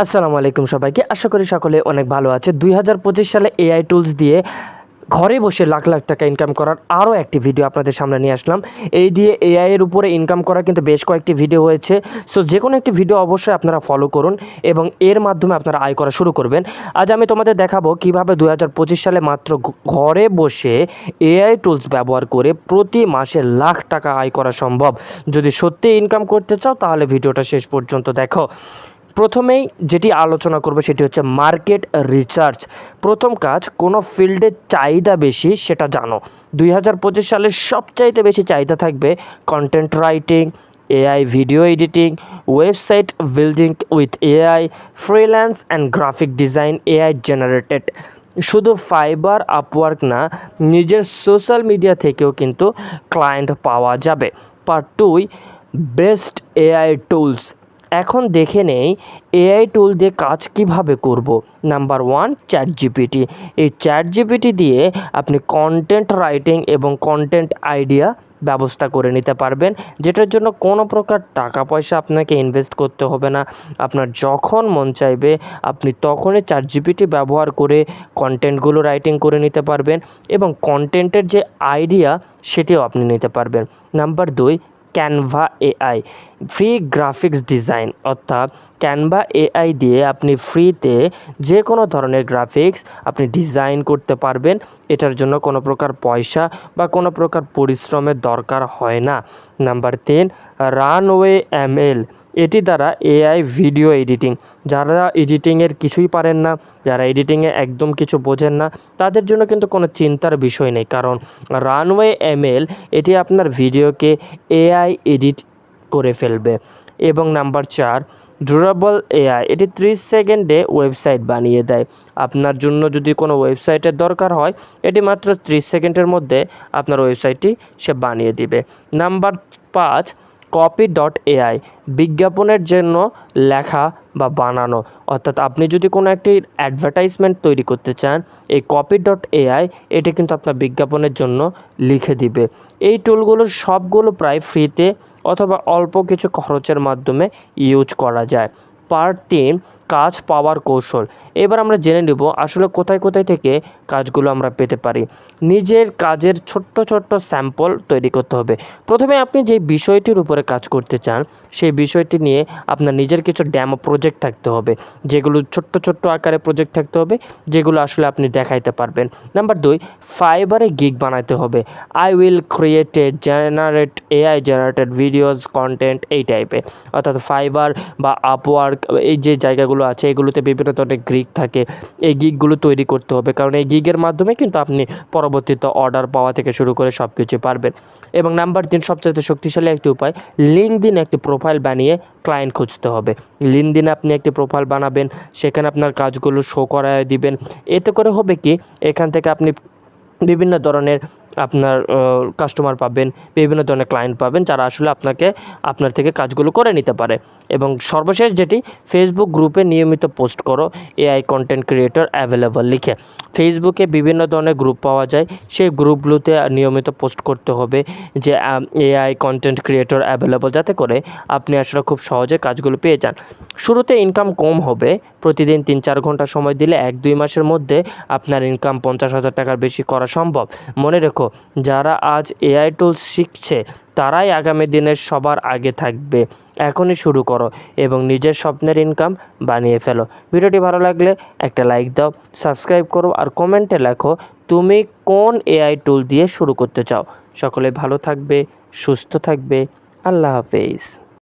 আসসালামু আলাইকুম সবাইকে। আশা করি সকলে অনেক ভালো আছে। ২০২৫ সালে এআই টুলস দিয়ে ঘরে বসে লাখ, লাখ টাকা ইনকাম করার আরও একটি ভিডিও আপনাদের সামনে নিয়ে আসলাম। এই দিয়ে এআই এর উপরে ইনকাম করার কিন্তু বেশ কয়েকটি ভিডিও হয়েছে। সো যেকোনো একটি ভিডিও অবশ্যই আপনারা ফলো করুন এবং এর মাধ্যমে আপনারা আয় করা শুরু করবেন। আজ আমি তোমাদের দেখাবো কিভাবে ২০২৫ সালে মাত্র ঘরে বসে এআই টুলস ব্যবহার করে প্রতি মাসে লাখ টাকা আয় করা সম্ভব। যদি সত্যি ইনকাম করতে চাও তাহলে ভিডিওটা শেষ পর্যন্ত দেখো। প্রথমেই যেটি আলোচনা করব সেটি হচ্ছে মার্কেট রিসার্চ। প্রথম কাজ, কোনো ফিল্ডের চাহিদা বেশি সেটা জানো। ২০২৫ সালে সবচাইতে বেশি চাহিদা থাকবে content writing, AI video editing, website building with AI, freelance and graphic design AI generated. শুধু ফাইবার, আপওয়ার্ক না, নিজের সোশ্যাল মিডিয়া থেকেও কিন্তু ক্লায়েন্ট পাওয়া যাবে। Part 2, best AI tools. এখন দেখে নেই এআই টুল দিয়ে কাজ কিভাবে করব। Number 1, chat GPT. এই চ্যাট জিপিটি দিয়ে আপনি কন্টেন্ট রাইটিং এবং কন্টেন্ট আইডিয়া ব্যবস্থা করে নিতে পারবেন, যেটার জন্য কোনো প্রকার টাকা পয়সা আপনাকে ইনভেস্ট করতে হবে না। আপনার যখন মন চাইবে আপনি তখনই চ্যাট জিপিটি ব্যবহার করে কন্টেন্টগুলো রাইটিং করে নিতে পারবেন এবং কন্টেন্টের যে আইডিয়া সেটিও আপনি নিতে পারবেন। Number 2, Canva AI free graphics design. অর্থাৎ ক্যানভা এআই দিয়ে আপনি ফ্রিতে যে কোনো ধরনের গ্রাফিক্স আপনি ডিজাইন করতে পারবেন। এটার জন্য কোনো প্রকার পয়সা বা কোনো প্রকার পরিশ্রমের দরকার হয় না। Number 3, runway ML. এটি দ্বারা এআই ভিডিও এডিটিং। যারা এডিটিংয়ের কিছুই পারেন না, যারা এডিটিংয়ে একদম কিছু বোঝেন না, তাদের জন্য কিন্তু কোনো চিন্তার বিষয় নেই, কারণ রানওয়ে এমএল এটি আপনার ভিডিওকে এআই এডিট করে ফেলবে। এবং নাম্বার 4, ডুরাবল এআই। এটি 30 সেকেন্ডে ওয়েবসাইট বানিয়ে দেয়। আপনার জন্য যদি কোনো ওয়েবসাইটের দরকার হয়, এটি মাত্র 30 সেকেন্ডের মধ্যে আপনার ওয়েবসাইটটি সে বানিয়ে দিবে। Number 5, copy dot AI. বিজ্ঞাপনের জন্য লেখা বা বানানো। অর্থাৎ আপনি যদি কোনো একটি অ্যাডভার্টাইজমেন্ট তৈরি করতে চান, এই কপি ডট এআই এটি কিন্তু আপনার বিজ্ঞাপনের জন্য লিখে দিবে। এই টুলগুলোর সবগুলো প্রায় ফ্রিতে অথবা অল্প কিছু খরচের মাধ্যমে ইউজ করা যায়। পার্ট 3, কাজ পাওয়ার কৌশল। এবার আমরা জেনে নেব আসলে কোথায় কোথায় থেকে কাজগুলো আমরা পেতে পারি। নিজের কাজের ছোট্ট ছোট্ট স্যাম্পল তৈরি করতে হবে। প্রথমে আপনি যে বিষয়টির উপরে কাজ করতে চান সেই বিষয়টি নিয়ে আপনার নিজের কিছু ডেমো প্রজেক্ট থাকতে হবে, যেগুলো ছোট্ট ছোট্ট আকারে প্রজেক্ট থাকতে হবে, যেগুলো আসলে আপনি দেখাইতে পারবেন। নাম্বার 2, ফাইবারে গিগ বানাতে হবে। I will create generate AI generated videos content এই টাইপের। অর্থাৎ ফাইবার বা আপওয়ার্ক এই যে জায়গাগুলো আছে এগুলোতে বিভিন্ন ধরনের গিগ থাকে, এই গিগগুলো তৈরি করতে হবে, কারণ এই গিগের মাধ্যমে কিন্তু আপনি পরবর্তীতে অর্ডার পাওয়া থেকে শুরু করে সব কিছু পারবেন। এবং নাম্বার 3, সবচেয়ে শক্তিশালী একটি উপায়, লিঙ্কডইন একটি প্রোফাইল বানিয়ে ক্লায়েন্ট খুঁজতে হবে। লিঙ্কডইনে আপনি একটি প্রোফাইল বানাবেন, সেখানে আপনার কাজগুলো শো করায় দিবেন। এতে করে হবে কি, এখান থেকে আপনি বিভিন্ন ধরনের আপনার কাস্টমার পাবেন, বিভিন্ন ধরনের ক্লায়েন্ট পাবেন যারা আসলে আপনার থেকে কাজগুলো করে নিতে পারে। এবং সর্বশেষ যেটি, ফেসবুক গ্রুপে নিয়মিত পোস্ট করো এআই কন্টেন্ট ক্রিয়েটর অ্যাভেলেবল লিখে। ফেসবুকে বিভিন্ন ধরনের গ্রুপ পাওয়া যায়, সেই গ্রুপগুলোতে নিয়মিত পোস্ট করতে হবে যে এআই কন্টেন্ট ক্রিয়েটর অ্যাভেলেবল, যাতে করে আপনি আসলে খুব সহজে কাজগুলো পেয়ে যান। শুরুতে ইনকাম কম হবে, প্রতিদিন 3-4 ঘন্টা সময় দিলে 1-2 মাসের মধ্যে আপনার ইনকাম 50,000 টাকার বেশি করা সম্ভব। মনে রেখো, যারা আজ এআই টুলস শিখছে তারাই আগামী দিনের সবার আগে থাকবে। এখনই শুরু করো এবং নিজের স্বপ্নের ইনকাম বানিয়ে ফেলো। ভিডিওটি ভালো লাগলে একটা লাইক দাও, সাবস্ক্রাইব করো আর কমেন্টে লেখো তুমি কোন এআই টুল দিয়ে শুরু করতে চাও। সকলে ভালো থাকবে, সুস্থ থাকবে। আল্লাহ হাফেজ।